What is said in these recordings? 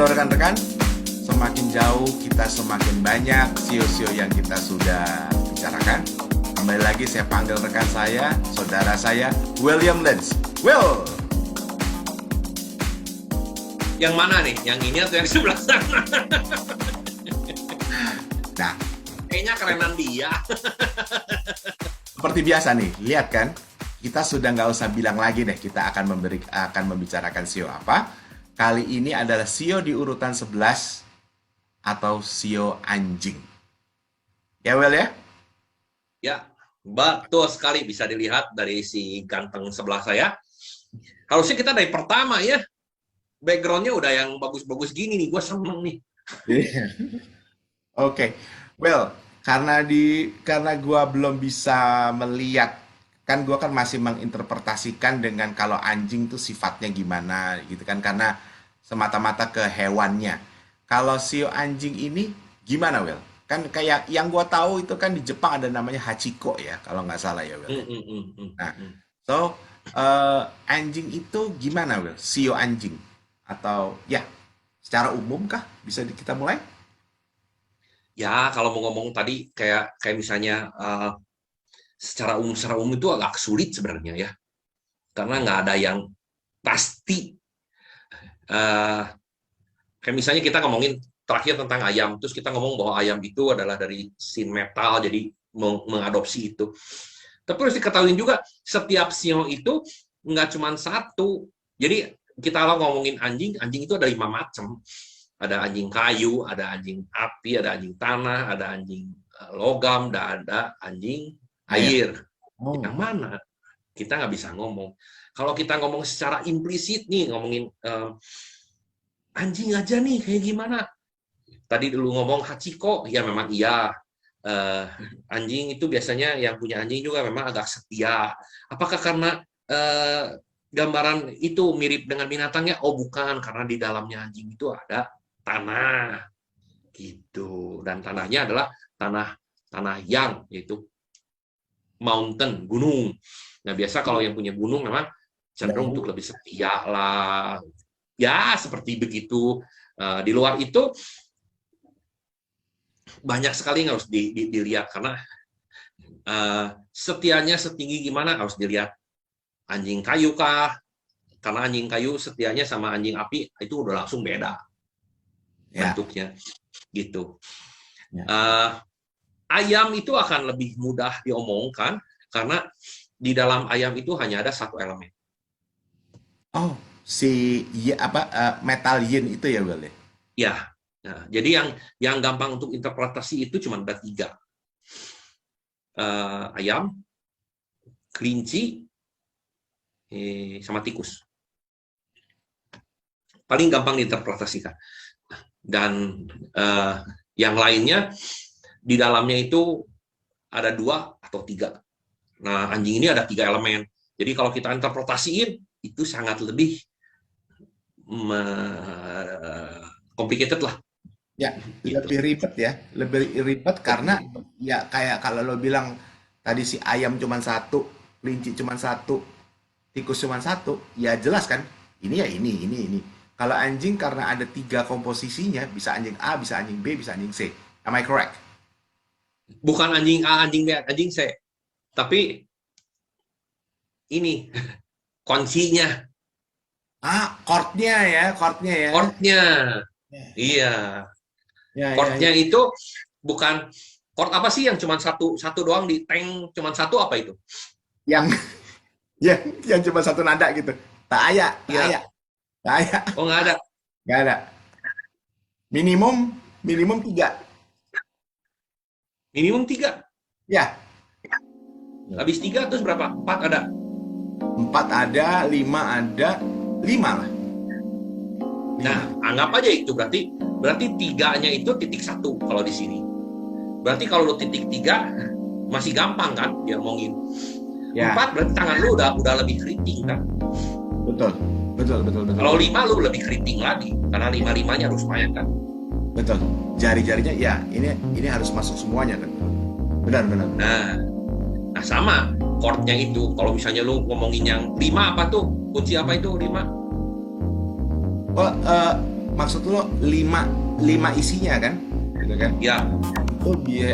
Halo rekan-rekan, semakin jauh kita semakin banyak sio-sio yang kita sudah bicarakan. Kembali lagi saya panggil rekan saya, saudara saya, William Lenz. Will! Yang mana nih? Yang ini atau yang sebelah sana? Nah, Kayaknya kerenan dia. seperti biasa nih, lihat kan? Kita sudah nggak usah bilang lagi deh, kita akan membicarakan sio apa. Kali ini adalah sio di urutan 11 atau sio anjing. Ya, Will ya? Ya, betul sekali. Bisa dilihat dari si ganteng sebelah saya. Harusnya kita dari pertama ya. Background-nya udah yang bagus-bagus gini nih. Gue seneng nih. Iya. Oke, well, karena gua belum bisa melihat, kan gua kan masih menginterpretasikan dengan kalau anjing tuh sifatnya gimana gitu kan, karena semata-mata ke hewannya. Kalau sio anjing ini gimana, Will? Kan kayak yang gua tahu itu kan di Jepang ada namanya Hachiko ya, kalau nggak salah ya, Will. Nah, so anjing itu gimana, Will? Sio anjing atau ya secara umum kah bisa kita mulai? Ya, kalau mau ngomong tadi kayak misalnya secara umum itu agak sulit sebenarnya ya. Karena nggak ada yang pasti. Eh, Kayak misalnya kita ngomongin terakhir tentang ayam, terus kita ngomong bahwa ayam itu adalah dari sin metal, jadi mengadopsi itu. Tapi harus diketahui juga, setiap sio itu nggak cuma satu. Jadi kita kalau ngomongin anjing, anjing itu ada 5 macam. Ada anjing kayu, ada anjing api, ada anjing tanah, ada anjing logam, dan ada anjing Air. air. Oh. Yang mana? Kita nggak bisa ngomong. Kalau kita ngomong secara implisit nih, ngomongin anjing aja nih, kayak gimana? Tadi dulu ngomong Hachiko, ya memang iya. Anjing itu biasanya yang punya anjing juga memang agak setia. Apakah karena gambaran itu mirip dengan binatangnya? Oh bukan, karena di dalamnya anjing itu ada tanah, gitu. Dan tanahnya adalah tanah yang, yaitu mountain, gunung. Nah biasa kalau yang punya gunung memang cenderung untuk lebih setia lah. Ya seperti begitu. Di luar itu banyak sekali yang harus dilihat, karena setianya setinggi gimana harus dilihat. Anjing kayu kah? Karena anjing kayu setianya sama anjing api itu udah langsung beda bentuknya, gitu. Ayam itu akan lebih mudah diomongkan karena di dalam ayam itu hanya ada satu elemen. Oh, metal yin itu ya, Will ya? Ya, nah, jadi yang gampang untuk interpretasi itu cuma ada 3. Ayam, kelinci, sama tikus. Paling gampang diinterpretasikan. Dan yang lainnya di dalamnya itu ada 2 atau 3. Nah, anjing ini ada 3 elemen. Jadi kalau kita interpretasiin itu sangat lebih complicated lah. Ya, Gitu. lebih ribet ya. Lebih ribet karena ya kayak kalau lo bilang tadi si ayam cuma satu, kelinci cuma satu, tikus cuma satu, ya jelas kan? Ini ya ini. Kalau anjing karena ada 3 komposisinya, bisa anjing A, bisa anjing B, bisa anjing C. Am I correct? Bukan anjing A, anjing B, anjing C. Tapi ini kuncinya, Chordnya ya. chordnya. Ya, Iya. ya. Chordnya itu bukan chord apa sih yang cuma satu doang di tank, cuma satu, apa itu? Yang yang cuma satu nada gitu. Tak aya, tak Iya. aya, tak aya. Oh nggak ada. Nggak ada. Minimum 3. Minimum 3. Ya, Habis 3 terus berapa? 4 ada. 4 ada, 5 ada, 5 lah. Nah, anggap aja itu berarti 3-nya itu titik 1 kalau di sini. Berarti kalau lu titik 3 masih gampang kan dia ngomongin. Ya, 4 berarti tangan lu udah lebih keriting kan. betul. Kalau 5 lu lebih keriting lagi karena 5-5-nya harus main kan. Betul. Jari-jarinya ya, ini harus masuk semuanya kan. Benar. Nah sama chordnya itu. Kalau misalnya lu ngomongin yang 5 apa tuh? Kunci apa itu 5? Oh, maksud lo lima isinya kan, gitu kan? Ya,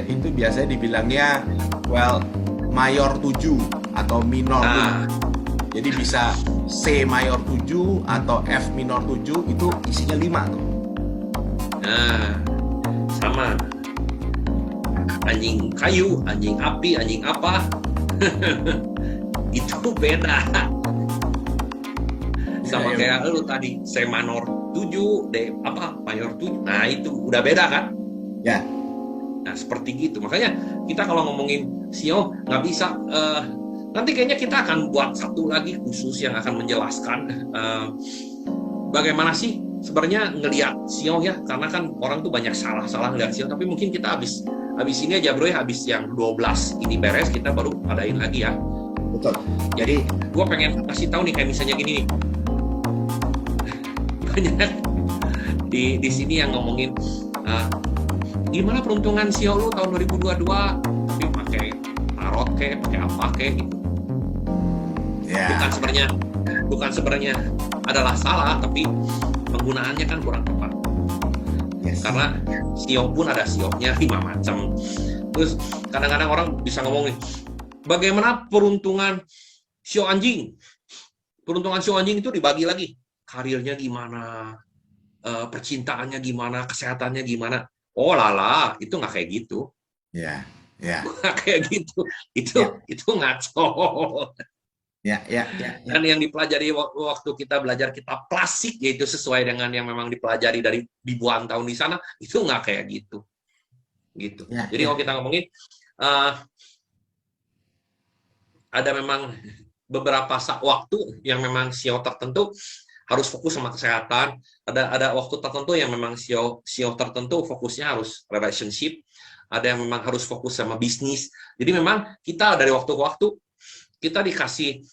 Itu biasanya dibilangnya well mayor 7 atau minor 7. nah, Jadi bisa C mayor 7 atau F minor 7 itu isinya 5 tuh. nah, sama. Anjing kayu, anjing api, anjing apa, itu beda. Sama Ya, kayak lu tadi, C minor 7, D apa, mayor 7. Nah, itu udah beda kan? ya. Nah, seperti gitu. Makanya kita kalau ngomongin SEO nggak bisa. Nanti kayaknya kita akan buat satu lagi khusus yang akan menjelaskan bagaimana sih sebenarnya ngelihat SEO ya. Karena kan orang tuh banyak salah-salah ngelihat SEO. Tapi mungkin kita habis ini aja bro ya. Habis yang 12 ini beres, kita baru adain lagi ya. Betul. Jadi gue pengen kasih tahu nih, kayak misalnya gini nih. Banyak di sini yang ngomongin gimana peruntungan SEO lu tahun 2022, tapi pakai tarot kayak pakai apa kayak gitu. Ya. Bukan sebenarnya adalah salah, tapi penggunaannya kan kurang tepat. Yes. Karena SEO pun ada SEO-nya 5 macam. Terus kadang-kadang orang bisa ngomongin bagaimana peruntungan SEO anjing. Peruntungan SEO anjing itu dibagi lagi. Karirnya gimana, percintaannya gimana, kesehatannya gimana. Oh lala, itu nggak kayak gitu. Ya. Ya. Nggak kayak gitu. Itu ngaco. Ya. Dan yang dipelajari waktu kita belajar kitab klasik, yaitu sesuai dengan yang memang dipelajari dari ribuan tahun di sana, itu nggak kayak gitu. Ya, Jadi ya. kalau kita ngomongin, ada memang beberapa waktu yang memang SEO tertentu harus fokus sama kesehatan. Ada waktu tertentu yang memang SEO tertentu fokusnya harus relationship. Ada yang memang harus fokus sama bisnis. Jadi memang kita dari waktu ke waktu kita dikasih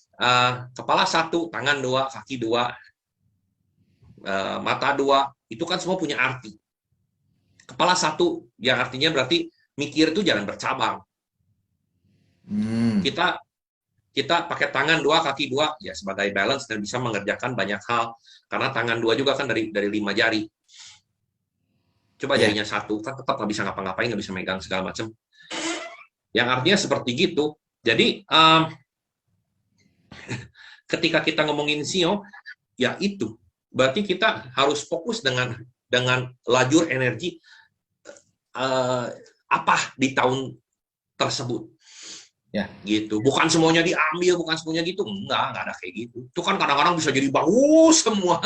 kepala 1, tangan 2, kaki 2, mata 2. Itu kan semua punya arti. Kepala 1 yang artinya berarti mikir itu jangan bercabang. Kita pakai tangan 2, kaki 2 ya sebagai balance dan bisa mengerjakan banyak hal. Karena tangan 2 juga kan dari 5 jari. Coba jarinya 1 kan tetap nggak bisa ngapa-ngapain, nggak bisa megang segala macam. Yang artinya seperti gitu. Jadi ketika kita ngomongin SEO, ya itu berarti kita harus fokus dengan lajur energi apa di tahun tersebut. Ya. Gitu. Bukan semuanya diambil, bukan semuanya gitu. Enggak ada kayak gitu. Itu kan kadang-kadang bisa jadi bagus semua.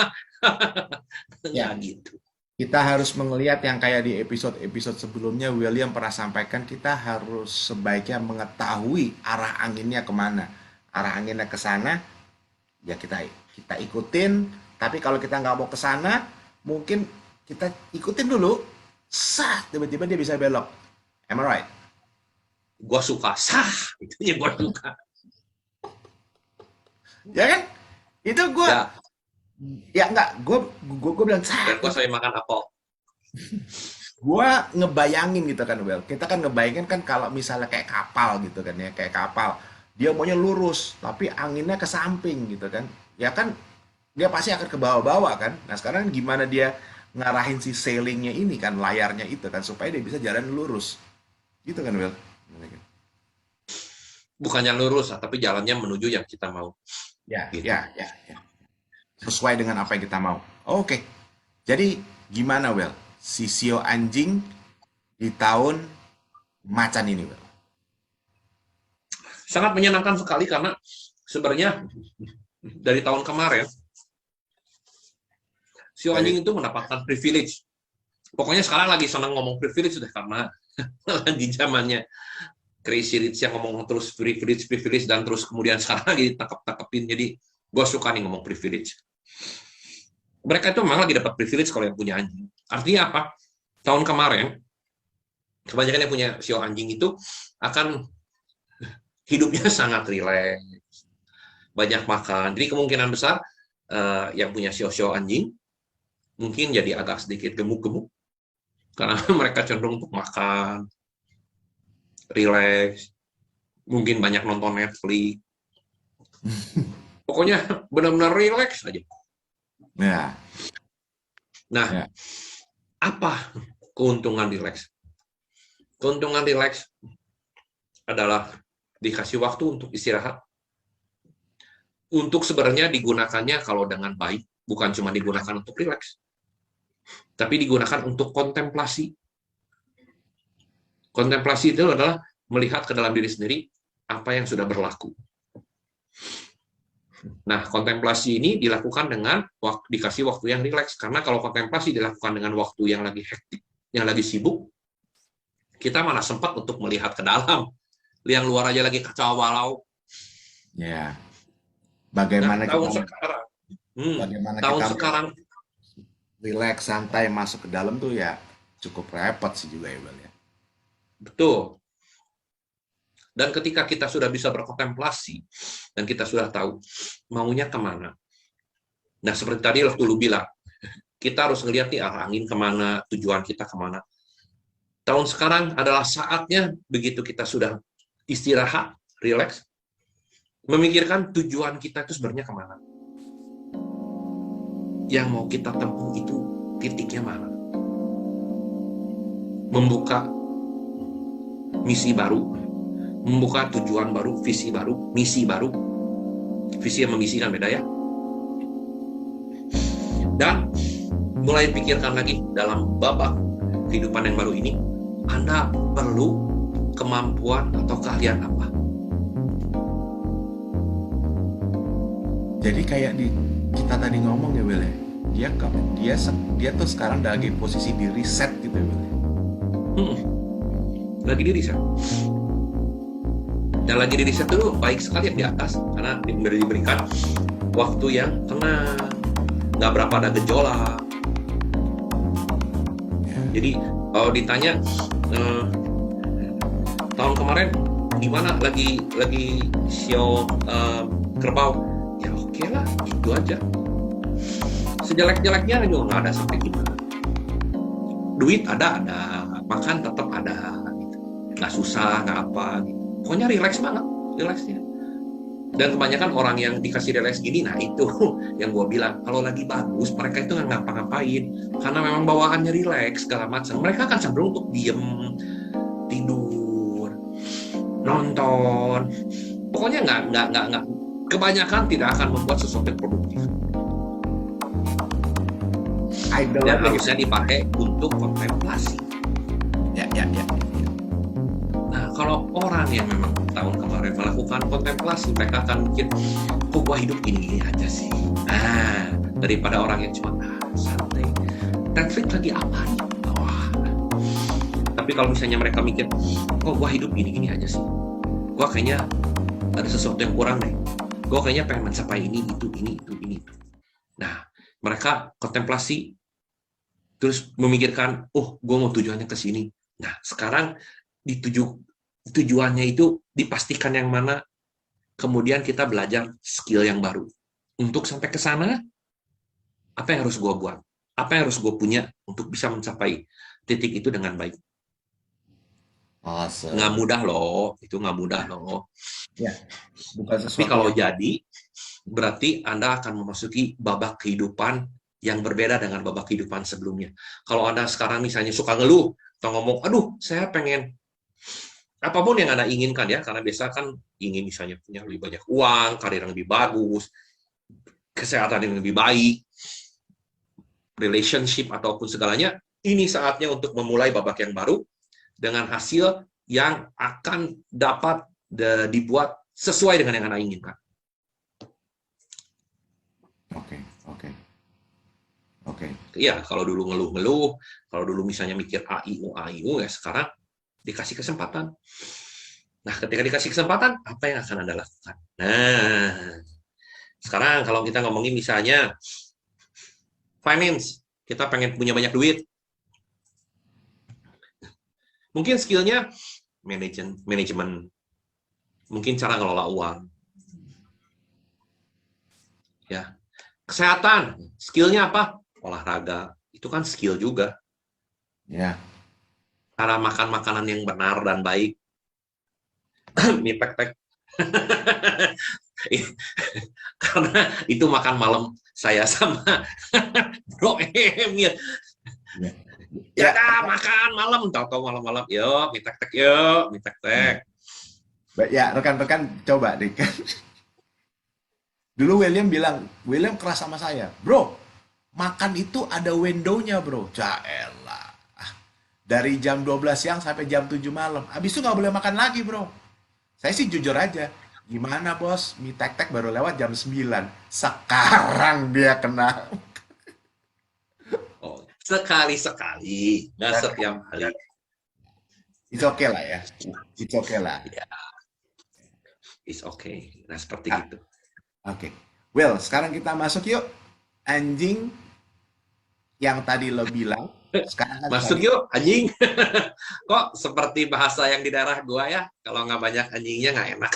Ya. Gitu. Kita harus melihat yang kayak di episode sebelumnya William pernah sampaikan, kita harus sebaiknya mengetahui arah anginnya kemana. Arah anginnya ke sana, ya kita ikutin. Tapi kalau kita nggak mau ke sana, mungkin kita ikutin dulu. Tiba-tiba dia bisa belok. Am I right? Gua suka itu yang gua suka. Ya kan? Itu gue. Ya enggak, gue bilang Dan gua sering makan apel. Gue ngebayangin gitu kan, Well. Kita kan ngebayangin kan kalau misalnya kayak kapal gitu kan ya, kayak kapal. Dia maunya lurus, tapi anginnya ke samping gitu kan. Ya kan, dia pasti akan ke bawah-bawah kan. Nah sekarang gimana dia ngarahin si sailingnya ini kan, layarnya itu kan, supaya dia bisa jalan lurus. Gitu kan, Well. Bukannya lurus, tapi jalannya menuju yang kita mau. Ya, Gitu. ya. Sesuai dengan apa yang kita mau. Oke. Jadi gimana, Well? Si SEO anjing di tahun macan ini, Well? Sangat menyenangkan sekali karena sebenarnya dari tahun kemarin SEO anjing itu mendapatkan privilege. Pokoknya sekarang lagi senang ngomong privilege sudah, karena di zamannya Crazy Rich yang ngomong terus privilege dan terus kemudian sekarang lagi ditangkap-tangkepin. Jadi gue suka nih ngomong privilege. Mereka itu memang lagi dapat privilege kalau yang punya anjing. Artinya apa? Tahun kemarin kebanyakan yang punya SEO anjing itu akan hidupnya sangat rileks, banyak makan. Jadi kemungkinan besar yang punya SEO anjing mungkin jadi agak sedikit gemuk-gemuk karena mereka cenderung untuk makan, rileks, mungkin banyak nonton Netflix. Pokoknya benar-benar rileks aja. Ya. Nah, Ya. apa keuntungan rileks? Keuntungan rileks adalah dikasih waktu untuk istirahat, untuk sebenarnya digunakannya kalau dengan baik, bukan cuma digunakan untuk rileks, tapi digunakan untuk kontemplasi. Kontemplasi itu adalah melihat ke dalam diri sendiri apa yang sudah berlaku. Nah, kontemplasi ini dilakukan dengan dikasih waktu yang rileks. Karena kalau kontemplasi dilakukan dengan waktu yang lagi hektik, yang lagi sibuk, kita mana sempat untuk melihat ke dalam. Yang luar aja lagi kacau balau. Ya. Nah, Bagaimana tahun kita sekarang, bagaimana tahun kita sekarang, relax, santai masuk ke dalam tuh ya cukup repot sih juga ya, Bal ya. betul. Dan ketika kita sudah bisa berkontemplasi, dan kita sudah tahu maunya kemana. Nah, seperti tadi waktu lu bilang, kita harus ngelihat nih arah angin kemana, tujuan kita kemana. Tahun sekarang adalah saatnya, begitu kita sudah istirahat, relax, memikirkan tujuan kita itu sebenarnya kemana. Yang mau kita tempuh itu titiknya mana. Membuka misi baru, membuka tujuan baru, visi baru, misi baru. Visi yang mengisi kan beda ya. Dan mulai pikirkan lagi dalam babak kehidupan yang baru ini, Anda perlu kemampuan atau keahlian apa? Jadi kayak kita tadi ngomong ya, Bal ya. Dia tuh sekarang lagi posisi di reset gitu ya, Bal ya. Lagi di riset. Dan lagi di riset dulu baik sekali yang di atas, karena diberikan waktu yang tenang, nggak berapa ada gejolak. Jadi kalau ditanya tahun kemarin gimana lagi show kerbau, ya oke lah, itu aja. Sejelek-jeleknya juga nggak ada sampai gimana. Duit ada, makan tetap ada, gitu. Nggak susah, nggak apa. Gitu. Pokoknya relax banget, relaxnya. Dan kebanyakan orang yang dikasih relax gini, nah itu yang gue bilang, kalau lagi bagus, mereka itu nggak ngapa-ngapain. Karena memang bawaannya relax, segala macam. Mereka akan cenderung untuk diem, tidur, nonton. Pokoknya nggak. Kebanyakan tidak akan membuat sesuatu yang produktif. Dan harusnya dipakai untuk kontemplasi. Ya. Nah, kalau orang yang memang tahun kemarin melakukan kontemplasi, mereka akan mikir, kok gua hidup gini-gini aja sih. Nah, daripada orang yang cuma santai. Netflix lagi apa nih? Wah. Tapi kalau misalnya mereka mikir, kok gua hidup gini-gini aja sih. Gua kayaknya ada sesuatu yang kurang deh. Gua kayaknya pengen mencapai ini, itu. Nah, mereka kontemplasi, terus memikirkan, gue mau tujuannya ke sini. Nah, sekarang tujuannya itu dipastikan yang mana, kemudian kita belajar skill yang baru. Untuk sampai ke sana, apa yang harus gue buat? Apa yang harus gue punya untuk bisa mencapai titik itu dengan baik? Awesome. Nggak mudah loh, itu nggak mudah loh. Ya, bukan Tapi kalau jadi, berarti Anda akan memasuki babak kehidupan yang berbeda dengan babak kehidupan sebelumnya. Kalau Anda sekarang misalnya suka ngeluh, atau ngomong, aduh, saya pengen, apapun yang Anda inginkan ya, karena biasa kan ingin misalnya punya lebih banyak uang, karir yang lebih bagus, kesehatan yang lebih baik, relationship ataupun segalanya, ini saatnya untuk memulai babak yang baru dengan hasil yang akan dapat dibuat sesuai dengan yang Anda inginkan. Oke. Iya, kalau dulu ngeluh-ngeluh, kalau dulu misalnya mikir AIU, ya sekarang dikasih kesempatan. Nah, ketika dikasih kesempatan, apa yang akan Anda lakukan? Nah, sekarang kalau kita ngomongin misalnya finance, kita pengen punya banyak duit. Mungkin skillnya manajemen, mungkin cara ngelola uang. Ya. Kesehatan, skillnya apa? Olahraga, itu kan skill juga. Ya. Cara makan makanan yang benar dan baik. Mie pek-pek. Karena itu makan malam saya sama Bro Emil. Ya. Ya Ya, dah, makan malam, tahu-tahu malam-malam, yuk, mie tek-tek, yuk, mie tek-tek. ya rekan-rekan coba deh kan. Dulu William keras sama saya, bro, makan itu ada window-nya bro. Caelah. Dari jam 12 siang sampai jam 7 malam. Habis itu nggak boleh makan lagi bro. Saya sih jujur aja. Gimana bos, mie tek-tek baru lewat jam 9. Sekarang dia kena. Oh, sekali-sekali, nggak setiap hari. It's okay lah ya. It's okay lah. Ya, it's okay. Nah, seperti Ah, itu. oke. Well, sekarang kita masuk yuk. Anjing yang tadi lo bilang. Sekarang kan Masuk yuk, anjing. Kok seperti bahasa yang di daerah gua ya? Kalau nggak banyak anjingnya nggak enak.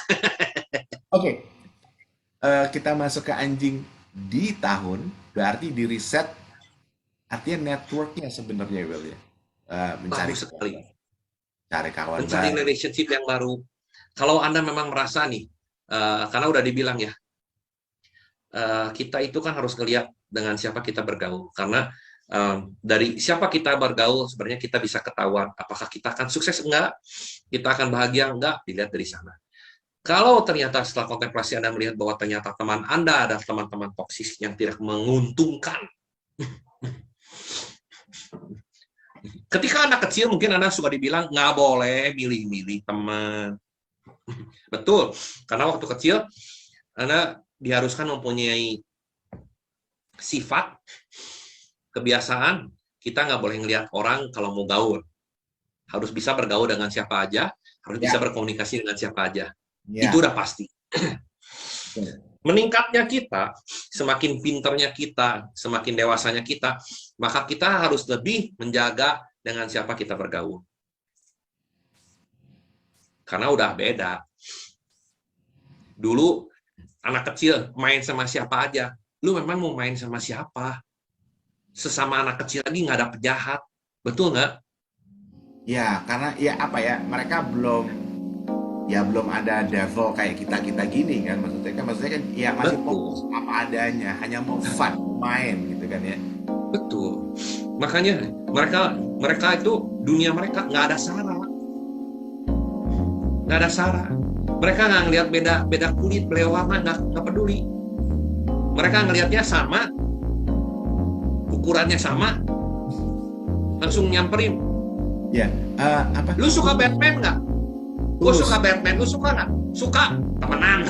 Oke. Kita masuk ke anjing di tahun. Berarti di riset. Artinya networknya sebenarnya Will ya. Mencari Bagus sekali. cari kawan Mencari baru. relationship yang baru. Kalau Anda memang merasa nih, karena udah dibilang ya, kita itu kan harus ngelihat dengan siapa kita bergaul. Karena dari siapa kita bergaul, sebenarnya kita bisa ketahuan apakah kita akan sukses enggak, kita akan bahagia enggak, dilihat dari sana. Kalau ternyata setelah kontemplasi Anda melihat bahwa ternyata teman Anda ada teman-teman toksis yang tidak menguntungkan. Ketika anak kecil mungkin Anda suka dibilang nggak boleh milih-milih teman. Betul, karena waktu kecil Anda diharuskan mempunyai sifat, kebiasaan, kita nggak boleh ngelihat orang kalau mau gaul. Harus bisa bergaul dengan siapa aja, harus bisa Ya, berkomunikasi dengan siapa aja. Itu ya. udah pasti. Meningkatnya kita, semakin pinternya kita, semakin dewasanya kita, maka kita harus lebih menjaga dengan siapa kita bergaul. Karena udah beda. Dulu anak kecil main sama siapa aja. Lu memang mau main sama siapa? Sesama anak kecil lagi nggak ada penjahat. Betul nggak? Ya, karena ya apa ya, mereka belum ada devil kayak kita gini kan, maksudnya kan ya masih fokus Betul. apa adanya, hanya mau fun main gitu kan ya. Betul. Makanya mereka itu dunia mereka nggak ada sara, nggak ada sara. Mereka nggak ngelihat beda kulit, beda warna, nggak peduli. Mereka ngelihatnya sama, ukurannya sama, langsung nyamperin. Ya, apa? Lu suka Batman nggak? Gue Tulus. suka Batman, lu suka nggak? Suka, temenan.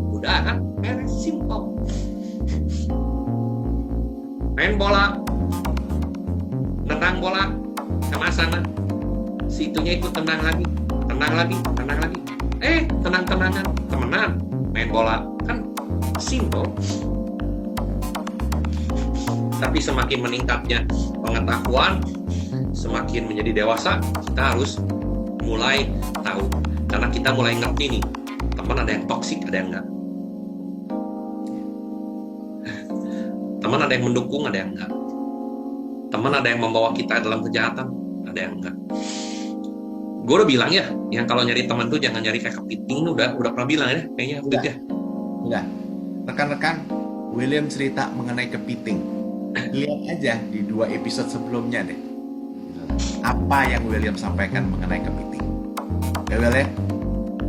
Udah kan? Beres, simple. Main bola, nendang bola, sama sana. Si itunya ikut tenang lagi, tenang lagi, tenang lagi. Tenang-tenangan, temenan, main bola. Kan simple. Tapi semakin meningkatnya pengetahuan, semakin menjadi dewasa, kita harus mulai tahu. Karena kita mulai ngerti nih, teman ada yang toksik, ada yang enggak. Teman ada yang mendukung, ada yang enggak. Teman ada yang membawa kita dalam kejahatan, ada yang enggak. Gue udah bilang ya, yang kalau nyari teman tuh jangan nyari kayak kepiting, udah pernah bilang ya, kayaknya Udah, ya. udah. Rekan-rekan, William cerita mengenai kepiting. Lihat aja di 2 episode sebelumnya deh. Apa yang William sampaikan mengenai kepiting. Ya, Will ya?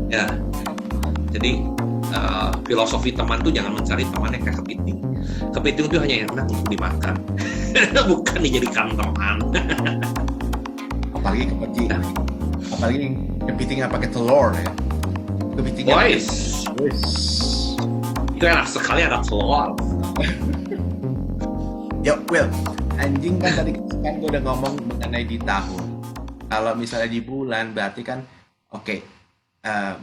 Ya, jadi filosofi teman tuh jangan mencari teman yang kayak kepiting. Kepiting itu hanya enak untuk dimakan, bukan dijadikan teman. Apalagi kepiting. Apalagi kepiting yang pakai telur ya. Kepiting yang pakai Boys, Wis. itu enak sekali ada telur. Ya, Will, anjing kan tadi kan gue udah ngomong mengenai di tahun. Kalau misalnya di bulan, berarti kan oke,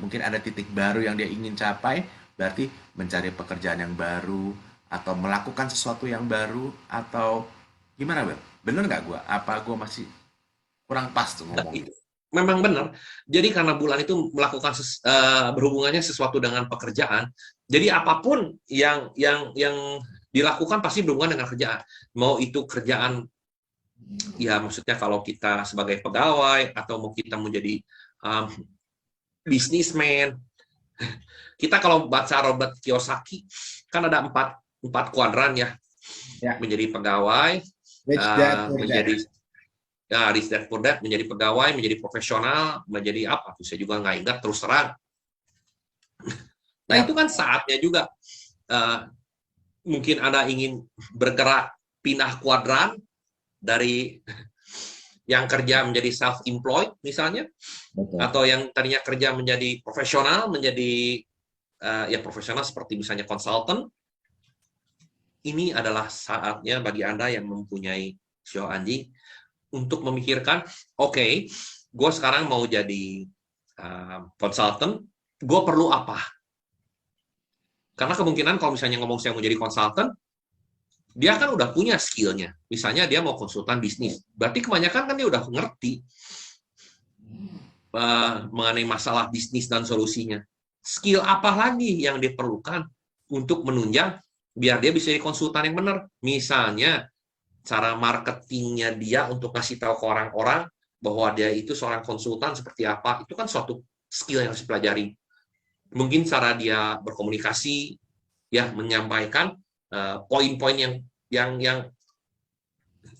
mungkin ada titik baru yang dia ingin capai, berarti mencari pekerjaan yang baru atau melakukan sesuatu yang baru atau gimana, Will? Bener nggak gue? Apa gue masih kurang pas tuh ngomongnya? Memang benar. Jadi karena bulan itu melakukan berhubungannya sesuatu dengan pekerjaan. Jadi apapun yang dilakukan pasti berhubungan dengan kerjaan. Mau itu kerjaan, ya maksudnya kalau kita sebagai pegawai atau mau kita menjadi businessman. Kita kalau baca Robert Kiyosaki kan ada 4 4 kuadran ya, Ya. menjadi pegawai, Rich Dad Poor Dad. menjadi rich dad poor dad, menjadi pegawai, menjadi profesional, menjadi apa tuh saya juga nggak ingat terus terang. Nah Ya. itu kan saatnya juga mungkin Anda ingin bergerak pindah kuadran dari yang kerja menjadi self-employed misalnya, Betul. atau yang tadinya kerja menjadi profesional, menjadi ya profesional seperti misalnya konsultan. Ini adalah saatnya bagi Anda yang mempunyai sio anjing untuk memikirkan, oke, gue sekarang mau jadi konsultan, gue perlu apa? Karena kemungkinan kalau misalnya ngomong saya mau jadi konsultan, dia kan udah punya skillnya. Misalnya dia mau konsultan bisnis, berarti kebanyakan kan dia udah ngerti mengenai masalah bisnis dan solusinya. Skill apa lagi yang diperlukan untuk menunjang biar dia bisa jadi konsultan yang benar? Misalnya cara marketingnya dia untuk kasih tahu ke orang-orang bahwa dia itu seorang konsultan seperti apa, itu kan suatu skill yang harus dipelajari. Mungkin cara dia berkomunikasi, ya menyampaikan poin-poin yang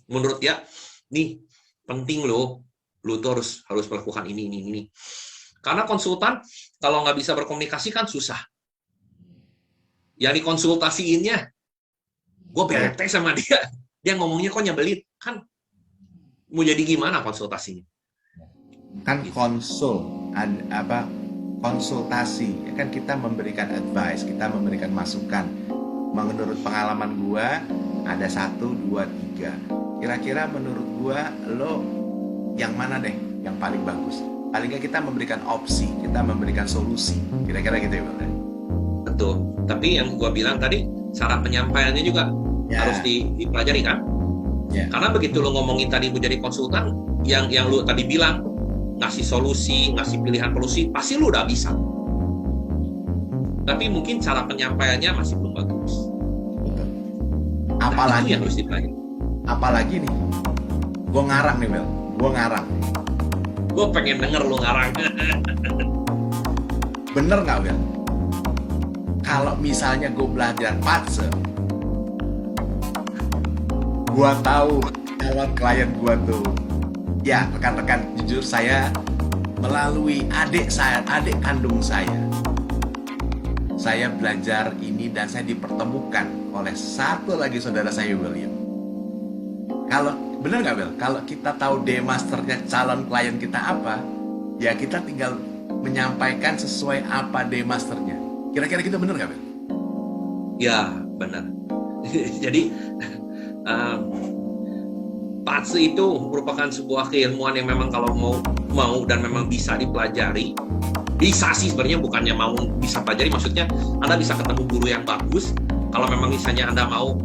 menurut dia nih penting loh, lu tuh harus melakukan ini. Karena konsultan kalau nggak bisa berkomunikasi kan susah. Yang dikonsultasiinnya, gue bete sama dia. Dia ngomongnya kok nyebelin, kan mau jadi gimana konsultasinya? Kan konsultasi, ya kan kita memberikan advice, kita memberikan masukan. Menurut pengalaman gua ada 1, 2, 3. Kira-kira menurut gua lo yang mana deh yang paling bagus? Paling nggak kita memberikan opsi, kita memberikan solusi. Kira-kira gitu ya, Bang. Betul. Tapi yang gua bilang tadi, cara penyampaiannya juga harus dipelajari kan? Ya. Karena begitu lo ngomongin tadi menjadi konsultan, yang lo tadi bilang ngasih solusi, ngasih pilihan solusi, pasti lo udah bisa. Tapi mungkin cara penyampaiannya masih belum bagus. Betul. Nah, Apalagi itu yang harus dipelajari. Apalagi nih, gue ngarang nih, Bel. Gue ngarang. Gue pengen denger lo ngarang. Bener nggak, Bel? Kalau misalnya gue belajar patse, gue tahu calon klien gue tuh, ya rekan-rekan, jujur saya melalui adik kandung saya belajar ini dan saya dipertemukan oleh satu lagi saudara saya, William. Kalau bener nggak, Bel? Kalau kita tahu D-masternya calon klien kita apa, ya kita tinggal menyampaikan sesuai apa D-masternya. Kira-kira gitu bener nggak, Bel? Ya, benar. Jadi patse itu merupakan sebuah keilmuan yang memang kalau mau dan memang bisa dipelajari. Bisa sih sebenarnya, bukannya mau bisa pelajari, maksudnya Anda bisa ketemu guru yang bagus. Kalau memang misalnya Anda mau,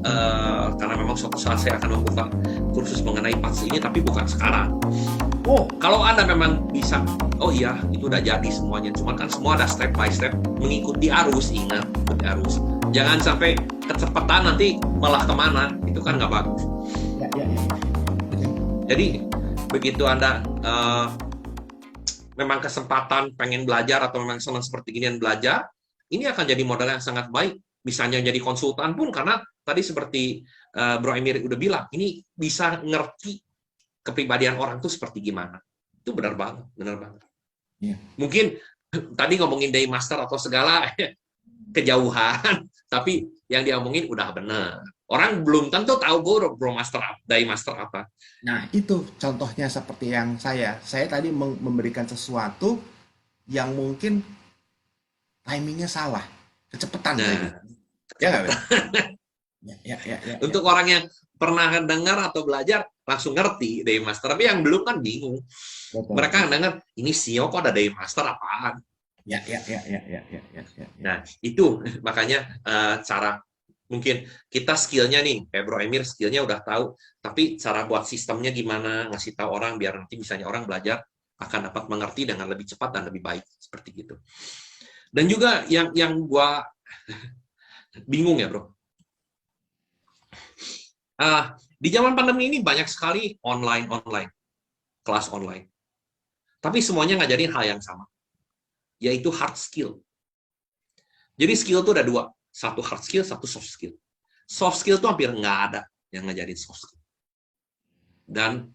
karena memang suatu saat saya akan membuka kursus mengenai patse ini, tapi bukan sekarang. Oh, kalau Anda memang bisa, oh iya, itu udah jadi semuanya. Cuma kan semua ada step by step, mengikuti arus, ingat, mengikuti arus. Jangan sampai kecepatan nanti malah kemana, itu kan nggak bagus. Ya. Jadi, begitu Anda memang kesempatan pengen belajar atau memang senang seperti ini dan belajar, ini akan jadi modal yang sangat baik. Misalnya jadi konsultan pun, karena tadi seperti Bro Emir udah bilang, ini bisa ngerti kepribadian orang itu seperti gimana. Itu benar banget. Yeah. Mungkin tadi ngomongin day master atau segala kejauhan, tapi yang dia omongin udah benar. Orang belum tentu tahu bro master day master apa. Nah, itu contohnya seperti yang saya tadi memberikan sesuatu yang mungkin timingnya salah, kecepatan. Nah, ya nggak, Bel? Ya. Untuk orang yang pernah dengar atau belajar langsung ngerti day master, tapi yang belum kan bingung. Betul. Mereka dengar ini CEO kok ada day master apaan? Ya. Nah, itu makanya cara mungkin kita skillnya nih, kayak Bro Emir skillnya udah tahu, tapi cara buat sistemnya gimana, ngasih tahu orang biar nanti misalnya orang belajar akan dapat mengerti dengan lebih cepat dan lebih baik, seperti gitu. Dan juga yang gua bingung ya, Bro. Di zaman pandemi ini banyak sekali online, kelas online. Tapi semuanya ngajarin hal yang sama, yaitu hard skill. Jadi skill itu ada dua, satu hard skill, satu soft skill. Soft skill tuh hampir nggak ada yang ngajarin soft skill. Dan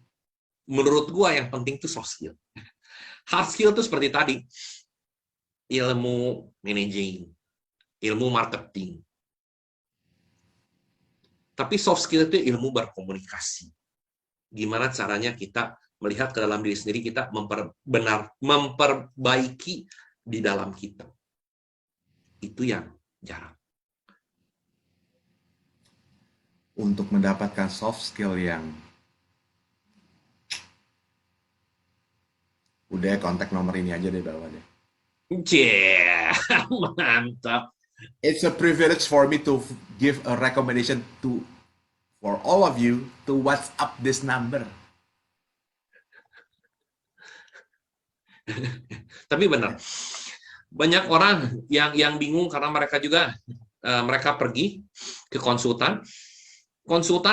menurut gua yang penting tuh soft skill. Hard skill tuh seperti tadi, ilmu managing, ilmu marketing. Tapi soft skill itu ilmu berkomunikasi. Gimana caranya kita melihat ke dalam diri sendiri, kita memperbaiki di dalam kita. Itu yang jarang. Untuk mendapatkan soft skill yang udah kontak nomor ini aja deh bawah deh. Yeah, mantap. It's a privilege for me to give a recommendation for all of you to WhatsApp this number. Tapi benar, banyak orang yang bingung karena mereka juga mereka pergi ke konsultan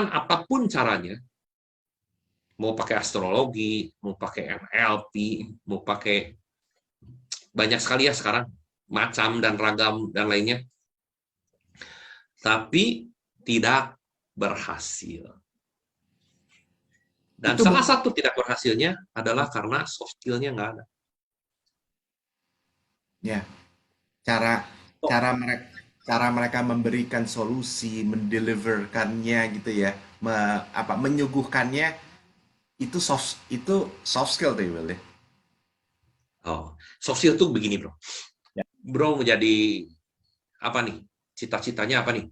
apapun caranya, mau pakai astrologi, mau pakai NLP, mau pakai banyak sekali ya sekarang macam dan ragam dan lainnya, tapi tidak berhasil. Dan Itu salah satu tidak berhasilnya adalah karena soft skill-nya nggak ada. ya, cara cara mereka memberikan solusi, mendeliverkannya gitu ya, menyuguhkannya itu soft skill tuh Will ya. Oh, soft skill tuh begini bro. Ya. Bro menjadi apa nih? Cita-citanya apa nih?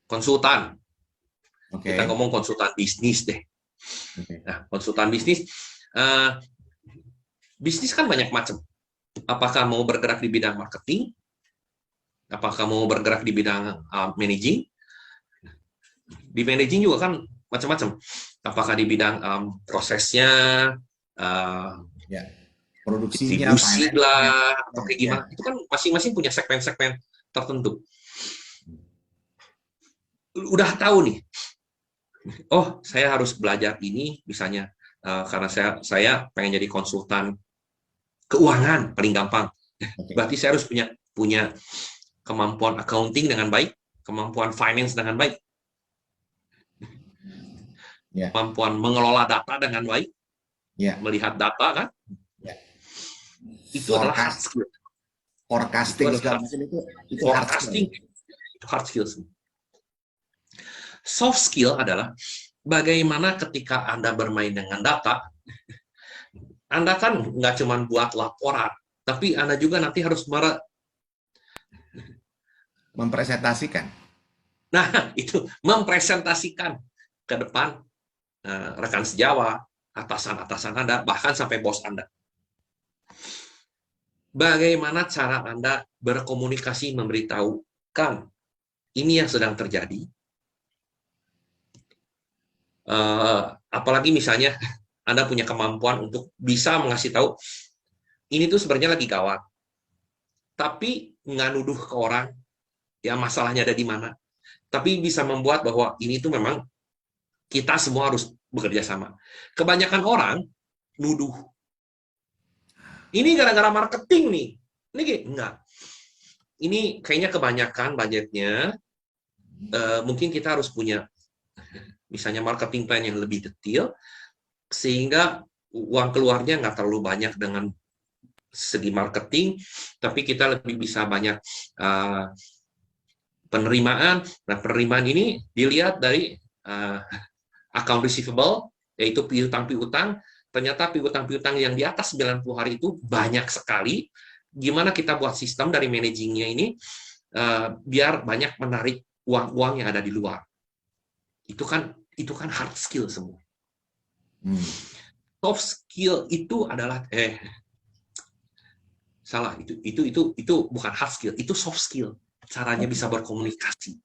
Konsultan. Oke. Kita ngomong konsultan bisnis deh. Oke. Nah, konsultan bisnis, bisnis kan banyak macam. Apakah mau bergerak di bidang marketing? Apakah mau bergerak di bidang managing? Di managing juga kan macam-macam. Apakah di bidang prosesnya, Ya. Produksinya, distribusi lah, atau kayak gimana? ya. Itu kan masing-masing punya segmen-segmen tertentu. Udah tahu nih, oh saya harus belajar ini, misalnya karena saya pengen jadi konsultan keuangan paling gampang. Oke. Berarti saya harus punya kemampuan accounting dengan baik, kemampuan finance dengan baik, Ya. kemampuan mengelola data dengan baik, Ya. melihat data kan, Ya. itu adalah hard skill. Forecasting Itu segala adalah macam itu forecasting, itu hard skill. Soft skill adalah bagaimana ketika Anda bermain dengan data, Anda kan nggak cuma buat laporan, tapi Anda juga nanti harus mempresentasikan. Nah, itu mempresentasikan ke depan rekan sejawat, atasan-atasan Anda, bahkan sampai bos Anda. Bagaimana cara Anda berkomunikasi, memberitahukan ini yang sedang terjadi. Apalagi misalnya Anda punya kemampuan untuk bisa mengasih tahu ini tuh sebenarnya lagi gawat, tapi nggak nuduh ke orang ya masalahnya ada di mana, tapi bisa membuat bahwa ini tuh memang kita semua harus bekerja sama. Kebanyakan orang nuduh ini gara-gara marketing nih, ini enggak, ini kayaknya kebanyakan budgetnya, mungkin kita harus punya misalnya marketing plan yang lebih detail, sehingga uang keluarnya nggak terlalu banyak dengan segi marketing, tapi kita lebih bisa banyak penerimaan. Nah, penerimaan ini dilihat dari account receivable, yaitu piutang-piutang. Ternyata piutang-piutang yang di atas 90 hari itu banyak sekali. Gimana kita buat sistem dari managingnya ini, biar banyak menarik uang-uang yang ada di luar. Itu kan hard skill semua. Soft skill itu adalah salah, itu bukan hard skill, itu soft skill. Caranya bisa berkomunikasi,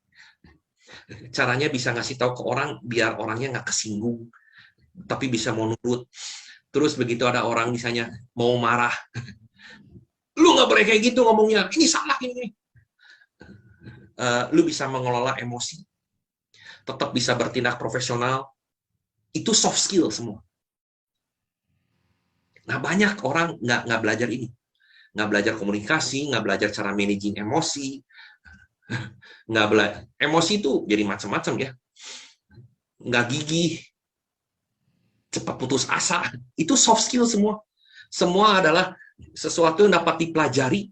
caranya bisa ngasih tahu ke orang biar orangnya nggak kesinggung, tapi bisa mau nurut. Terus begitu ada orang misalnya mau marah, lu nggak boleh kayak gitu ngomongnya, ini salah ini. Lu bisa mengelola emosi, tetap bisa bertindak profesional. Itu soft skill semua. Nah, banyak orang nggak belajar ini. Nggak belajar komunikasi, nggak belajar cara managing emosi. nggak belajar. Emosi itu jadi macam-macam ya. Nggak gigih, cepat putus asa. Itu soft skill semua. Semua adalah sesuatu yang dapat dipelajari.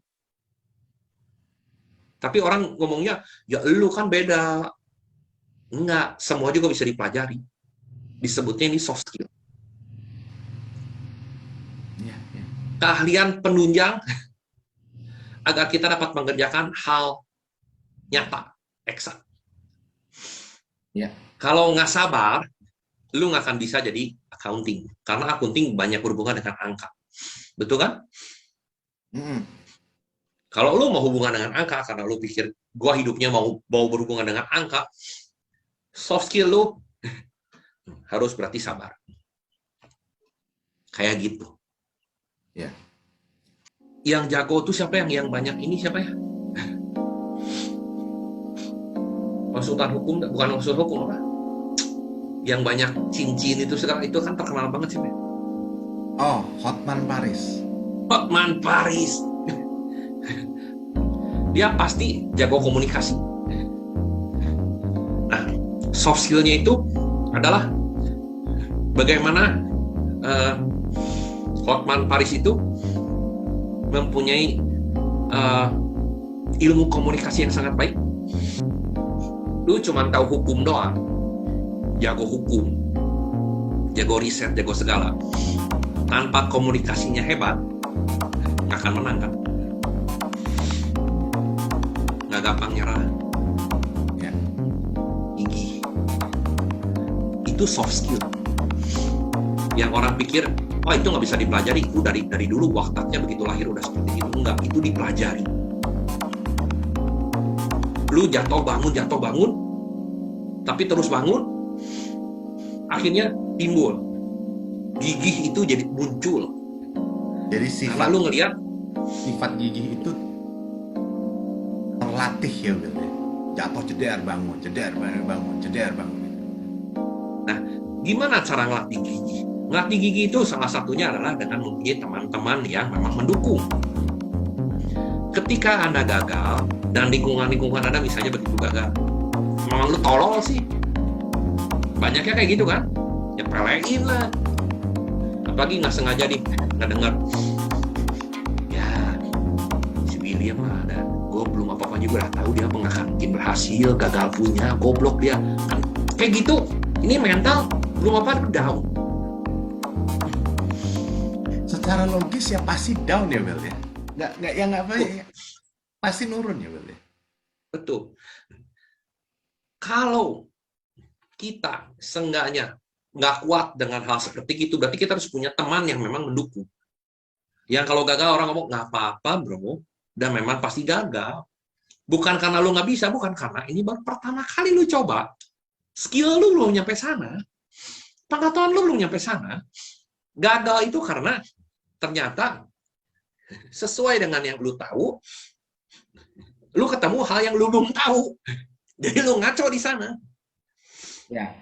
Tapi orang ngomongnya, ya lu kan beda. Enggak, semua juga bisa dipelajari. Disebutnya ini soft skill. Ya, ya. Keahlian penunjang agar kita dapat mengerjakan hal nyata, eksak. Ya. Kalau nggak sabar, lu nggak akan bisa jadi accounting. Karena accounting banyak berhubungan dengan angka. Betul kan? Kalau lu mau hubungan dengan angka, karena lu pikir, gua hidupnya mau berhubungan dengan angka, soft skill lu harus berarti sabar. Kayak gitu. Ya. Yang jago tuh siapa yang banyak ini siapa ya? Konsultan hukum, bukan konsultan hukum apa? Yang banyak cincin itu sekarang itu kan terkenal banget sih. Oh, Hotman Paris. Hotman Paris. Dia pasti jago komunikasi. Nah, soft skill-nya itu adalah bagaimana Hotman Paris itu mempunyai ilmu komunikasi yang sangat baik. Lu cuma tahu hukum doang, jago hukum, jago riset, jago segala. Tanpa komunikasinya hebat, nggak akan menang kan? Nggak gampang nyerah. Ya. Gigih. Itu soft skill. Yang orang pikir, oh itu nggak bisa dipelajari. Itu dari dulu waktunya begitu lahir udah seperti itu. Enggak, itu dipelajari. Lu jatuh bangun, tapi terus bangun, akhirnya timbul. Gigih itu jadi muncul. Jadi Karena lu ngelihat sifat gigih itu terlatih ya, Will. Jatuh jeder bangun, jeder bangun, jeder bangun. Nah, gimana cara ngelatih gigih? Ngelatih gigih itu salah satunya adalah dengan mempunyai teman-teman yang memang mendukung. Ketika Anda gagal, dan lingkungan Anda misalnya begitu gagal, memang lu tolol sih. Banyaknya kayak gitu kan? Ya pelein lah. Apalagi nggak sengaja nggak dengar. Ya, si William mah ada. Gue belum apa-apa juga udah tahu dia nggak akan mungkin berhasil, gagal punya, goblok dia. Kan kayak gitu. Ini mental belum apa down. Secara logis ya pasti down ya, Will ya. Nggak apa ya. Pasti nurun ya, Will ya. Betul. Kalau kita seenggaknya nggak kuat dengan hal seperti itu, berarti kita harus punya teman yang memang mendukung. Yang kalau gagal orang ngomong, nggak apa-apa bro, dan memang pasti gagal. Bukan karena lu nggak bisa, bukan karena ini baru pertama kali lu coba. Skill lu belum nyampe sana. Pengetahuan lu belum nyampe sana. Gagal itu karena ternyata sesuai dengan yang lu tahu, lu ketemu hal yang lu belum tahu. Jadi lu ngaco di sana. Ya.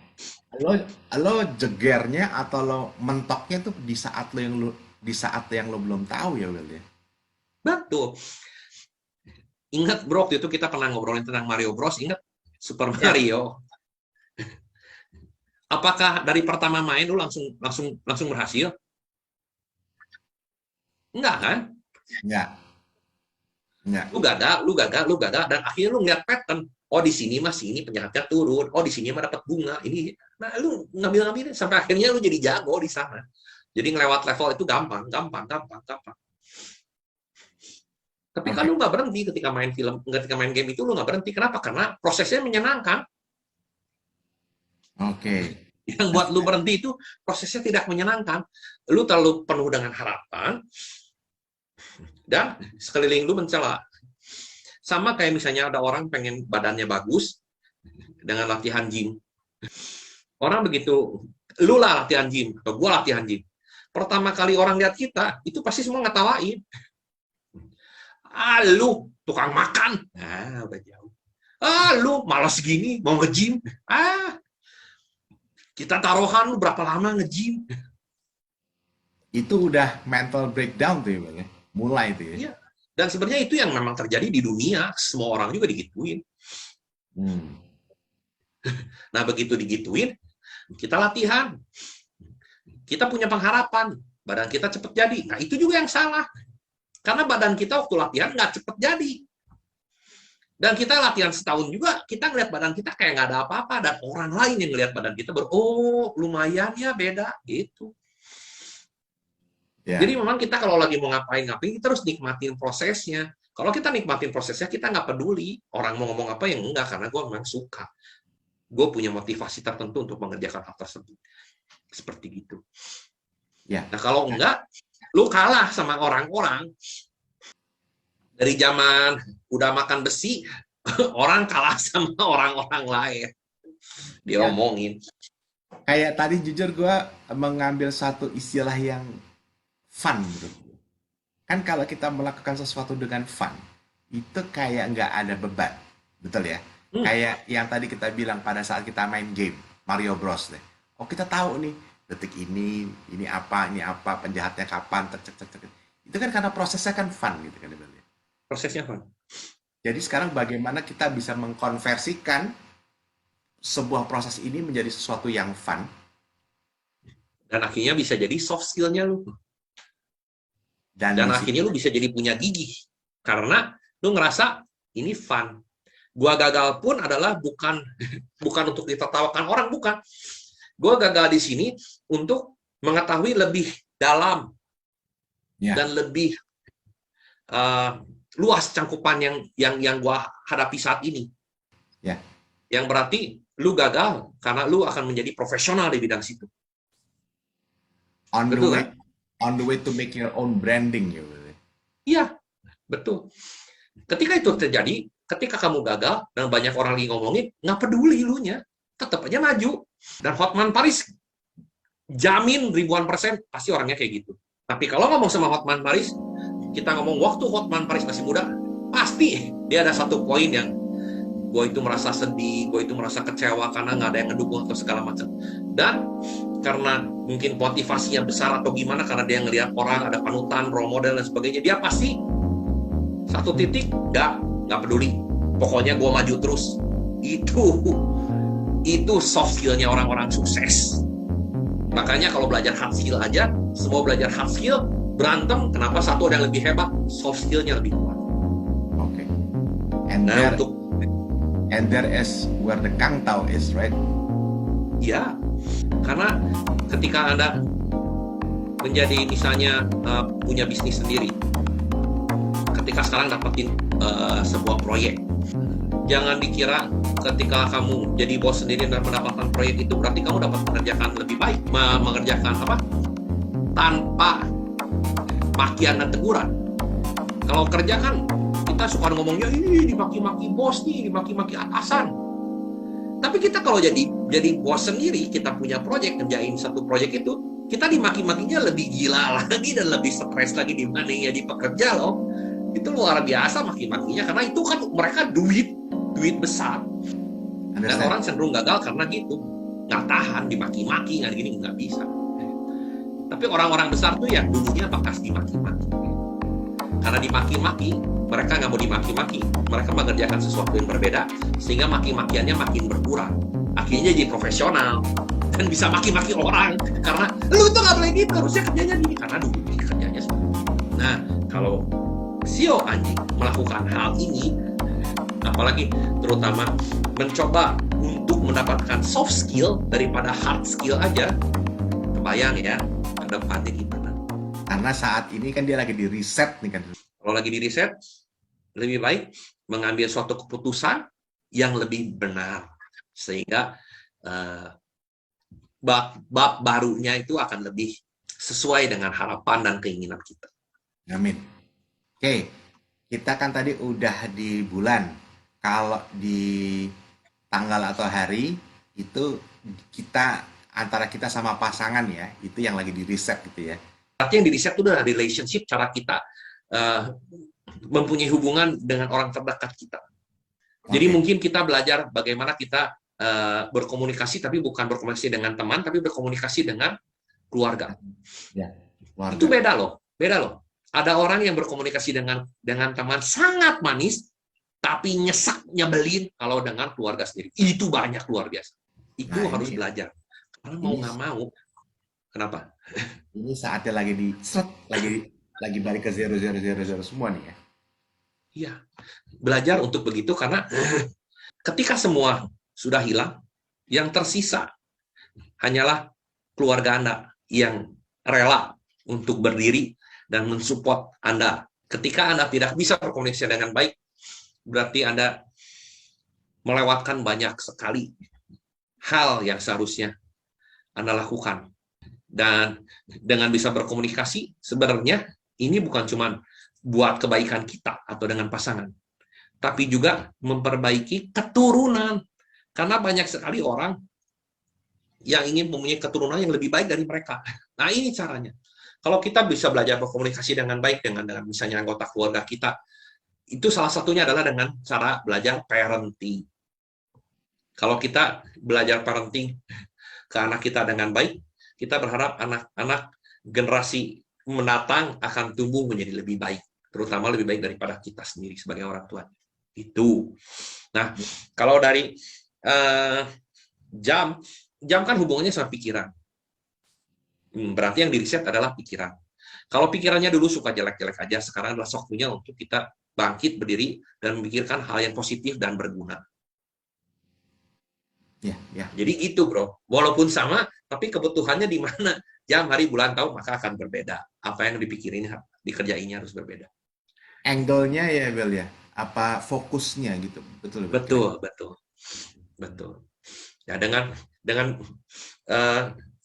Lo jegernya atau lo mentoknya tuh di saat lo belum tahu ya, Will ya. Betul. Ingat bro, waktu itu kita pernah ngobrolin tentang Mario Bros. Ingat Super Mario. Apakah dari pertama main lu langsung berhasil? Enggak kan? Enggak. Lu gagal, dan akhirnya lu ngeliat pattern. Oh di sini masih ini penjahatnya turun. Oh di sini mah dapat bunga. Ini, nah lu ngambil sampai akhirnya lu jadi jago di sana. Jadi ngelewat level itu gampang. Tapi kan lu nggak berhenti ketika main game itu lu nggak berhenti. Kenapa? Karena prosesnya menyenangkan. Oke. Yang buat lu berhenti itu prosesnya tidak menyenangkan. Lu terlalu penuh dengan harapan dan sekeliling lu mencela. Sama kayak misalnya ada orang pengen badannya bagus dengan latihan gym. Orang begitu, lu lah latihan gym atau gua latihan gym. Pertama kali orang lihat kita, itu pasti semua ngetawain. Ah, lu tukang makan. Ah, udah jauh. Ah, lu malas gini mau nge-gym. Ah, kita taruhan lu berapa lama nge-gym. Itu udah mental breakdown tuh ya, Bang ya. Mulai tuh ya. Iya. Dan sebenarnya itu yang memang terjadi di dunia, semua orang juga digituin. Nah, begitu digituin, kita latihan. Kita punya pengharapan, badan kita cepat jadi. Nah, itu juga yang salah. Karena badan kita waktu latihan nggak cepat jadi. Dan kita latihan setahun juga, kita ngeliat badan kita kayak nggak ada apa-apa. Dan orang lain yang ngeliat badan kita oh, lumayan ya, beda. Gitu. Ya. Jadi memang kita kalau lagi mau ngapain-ngapain, kita harus nikmatin prosesnya. Kalau kita nikmatin prosesnya, kita nggak peduli. Orang mau ngomong apa yang enggak, karena gue memang suka. Gue punya motivasi tertentu untuk mengerjakan hal tersebut. Seperti gitu. Ya. Nah, kalau enggak, lu kalah sama orang-orang. Dari zaman udah makan besi, orang kalah sama orang-orang lain. Dia omongin. Kayak tadi jujur gue mengambil satu istilah yang fun gitu. Kan kalau kita melakukan sesuatu dengan fun, itu kayak nggak ada beban. Betul ya? Kayak yang tadi kita bilang pada saat kita main game, Mario Bros. Deh. Oh, kita tahu nih, detik ini apa, penjahatnya kapan, itu kan karena prosesnya kan fun gitu kan. Prosesnya fun. Jadi sekarang bagaimana kita bisa mengkonversikan sebuah proses ini menjadi sesuatu yang fun. Dan akhirnya bisa jadi soft skill-nya lu. Dan akhirnya lu bisa jadi punya gigih. Karena lu ngerasa ini fun. Gua gagal pun adalah bukan untuk ditertawakan orang, bukan. Gua gagal di sini untuk mengetahui lebih dalam dan lebih luas cangkupan yang gua hadapi saat ini. Ya. Yang berarti lu gagal karena lu akan menjadi profesional di bidang situ. On the way to make your own branding, ya. Iya, betul. Ketika itu terjadi, ketika kamu gagal dan banyak orang lagi ngomongin, nggak peduli lu nya, tetap aja maju. Dan Hotman Paris jamin ribuan % pasti orangnya kayak gitu. Tapi kalau ngomong sama Hotman Paris, kita ngomong waktu Hotman Paris masih muda, pasti dia ada satu poin yang gue itu merasa sedih, gue itu merasa kecewa karena nggak ada yang ngedukung atau segala macam. Dan karena mungkin motivasinya besar atau gimana, karena dia ngelihat orang ada panutan, role model dan sebagainya, dia pasti satu titik nggak peduli. Pokoknya gue maju terus. Itu soft skill-nya orang-orang sukses. Makanya kalau belajar hard skill aja, semua belajar hard skill, berantem, kenapa satu ada yang lebih hebat? Soft skill-nya lebih kuat. Oke. And there is where the Kang Tao is, right? Ya, karena ketika Anda menjadi misalnya punya bisnis sendiri, ketika sekarang dapetin sebuah proyek, jangan dikira ketika kamu jadi bos sendiri dan mendapatkan proyek itu berarti kamu dapat mengerjakan lebih baik, mengerjakan apa tanpa makian dan teguran. Kalau kerja kan kita suka ngomongnya ini dimaki-maki bos nih, dimaki-maki atasan. Tapi kita kalau jadi bos sendiri, kita punya proyek, kerjain satu proyek itu, kita dimaki-makinya lebih gila lagi dan lebih stres lagi dibanding jadi pekerja loh. Itu luar biasa maki-makinya, karena itu kan mereka duit besar. Dan orang cenderung gagal karena gitu, nggak tahan dimaki-maki, nggak gini, nggak bisa. Tapi orang-orang besar tuh yang dulunya bekas dimaki-maki. Karena dimaki-maki, mereka nggak mau dimaki-maki, mereka mengerjakan sesuatu yang berbeda, sehingga maki-makiannya makin berkurang. Akhirnya jadi profesional dan bisa maki-maki orang, karena lu tuh nggak boleh gitu, harusnya kerjanya gini, karena dulu kerjanya seperti itu. Nah, kalau CEO anjing melakukan hal ini, apalagi terutama mencoba untuk mendapatkan soft skill daripada hard skill aja, kebayang ya ke depannya gimana. Karena saat ini kan dia lagi di riset nih kan. Kalau lagi di riset, lebih baik mengambil suatu keputusan yang lebih benar, sehingga bab barunya itu akan lebih sesuai dengan harapan dan keinginan kita. Amin. Oke, kita kan tadi udah di bulan. Kalau di tanggal atau hari itu kita antara kita sama pasangan ya, itu yang lagi di riset gitu ya. Artinya yang di riset itu adalah relationship, cara kita mempunyai hubungan dengan orang terdekat kita. Jadi mungkin kita belajar bagaimana kita berkomunikasi, tapi bukan berkomunikasi dengan teman, tapi berkomunikasi dengan keluarga. Ya, keluarga. Itu beda loh. Ada orang yang berkomunikasi dengan teman sangat manis, tapi nyesek, nyebelin kalau dengan keluarga sendiri. Itu banyak, luar biasa. Itu Nah, harus belajar. Karena mau ini nggak mau, kenapa? ini saatnya lagi di seret, lagi balik ke zero zero zero zero semua nih ya. Iya, belajar untuk begitu karena ketika semua sudah hilang, yang tersisa hanyalah keluarga Anda yang rela untuk berdiri dan mensupport Anda. Ketika Anda tidak bisa berkomunikasi dengan baik, berarti Anda melewatkan banyak sekali hal yang seharusnya Anda lakukan. Dan dengan bisa berkomunikasi, sebenarnya ini bukan cuma buat kebaikan kita atau dengan pasangan, tapi juga memperbaiki keturunan. Karena banyak sekali orang yang ingin mempunyai keturunan yang lebih baik dari mereka. Nah, ini caranya. Kalau kita bisa belajar berkomunikasi dengan baik dengan misalnya anggota keluarga kita, itu salah satunya adalah dengan cara belajar parenting. Kalau kita belajar parenting ke anak kita dengan baik, kita berharap anak-anak generasi mendatang akan tumbuh menjadi lebih baik, terutama lebih baik daripada kita sendiri sebagai orang tua. Itu. Nah, kalau dari jam kan hubungannya sama pikiran. Berarti yang diriset adalah pikiran. Kalau pikirannya dulu suka jelek-jelek aja, sekarang adalah waktunya untuk kita bangkit, berdiri, dan memikirkan hal yang positif dan berguna. Ya, ya. Jadi itu, bro. Walaupun sama, tapi kebutuhannya di mana? Jam, hari, bulan, tahun, maka akan berbeda. Apa yang dipikirin, dikerjainnya harus berbeda. Angle-nya ya, Bel ya. Apa fokusnya gitu. Betul, betul. Ya, dengan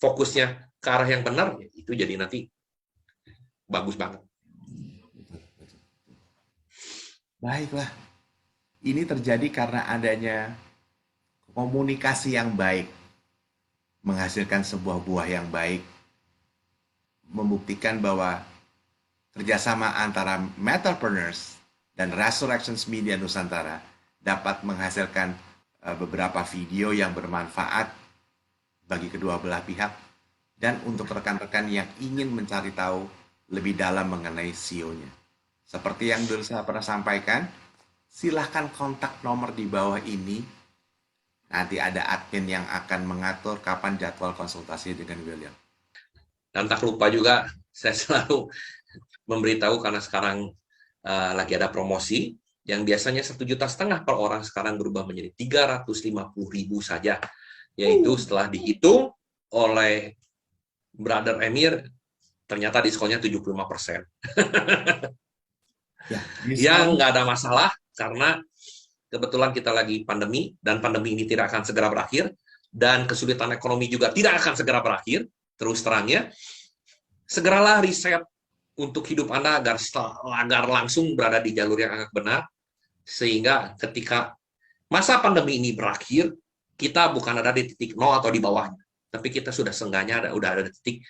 fokusnya ke arah yang benar, ya, itu jadi nanti bagus banget. Baiklah. Ini terjadi karena adanya komunikasi yang baik, menghasilkan sebuah buah yang baik, membuktikan bahwa kerjasama antara Matterpreneurs dan Resurrections Media Nusantara dapat menghasilkan beberapa video yang bermanfaat bagi kedua belah pihak dan untuk rekan-rekan yang ingin mencari tahu lebih dalam mengenai SEO-nya. Seperti yang dulu saya pernah sampaikan, silahkan kontak nomor di bawah ini. Nanti ada admin yang akan mengatur kapan jadwal konsultasi dengan William. Dan tak lupa juga, saya selalu memberitahu karena sekarang lagi ada promosi, yang biasanya 1,5 juta per orang sekarang berubah menjadi 350.000 saja. Yaitu setelah dihitung oleh Brother Emir, ternyata diskonnya 75%. Yang nggak ada masalah, karena kebetulan kita lagi pandemi, dan pandemi ini tidak akan segera berakhir, dan kesulitan ekonomi juga tidak akan segera berakhir, terus terangnya, segeralah riset untuk hidup Anda agar langsung berada di jalur yang agak benar, sehingga ketika masa pandemi ini berakhir, kita bukan ada di titik 0 atau di bawahnya, tapi kita sudah seenggaknya udah ada di titik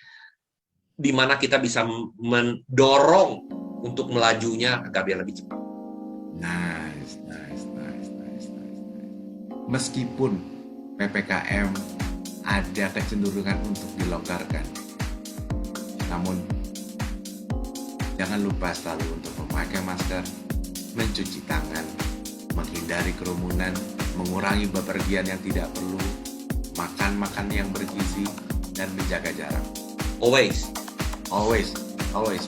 di mana kita bisa mendorong untuk melajunya agar dia lebih cepat. Nice. Meskipun PPKM ada kecenderungan untuk dilonggarkan, namun jangan lupa selalu untuk memakai masker, mencuci tangan, menghindari kerumunan, mengurangi bepergian yang tidak perlu, makan yang bergizi, dan menjaga jarak. Always.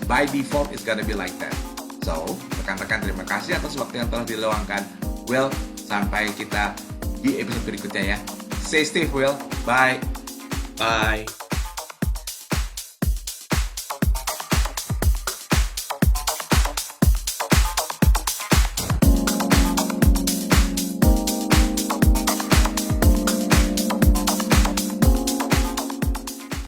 By default, it's gonna be like that. So, rekan-rekan, terima kasih atas waktu yang telah diluangkan. Well, sampai kita di episode berikutnya ya. Stay safe, Will. Bye. Bye.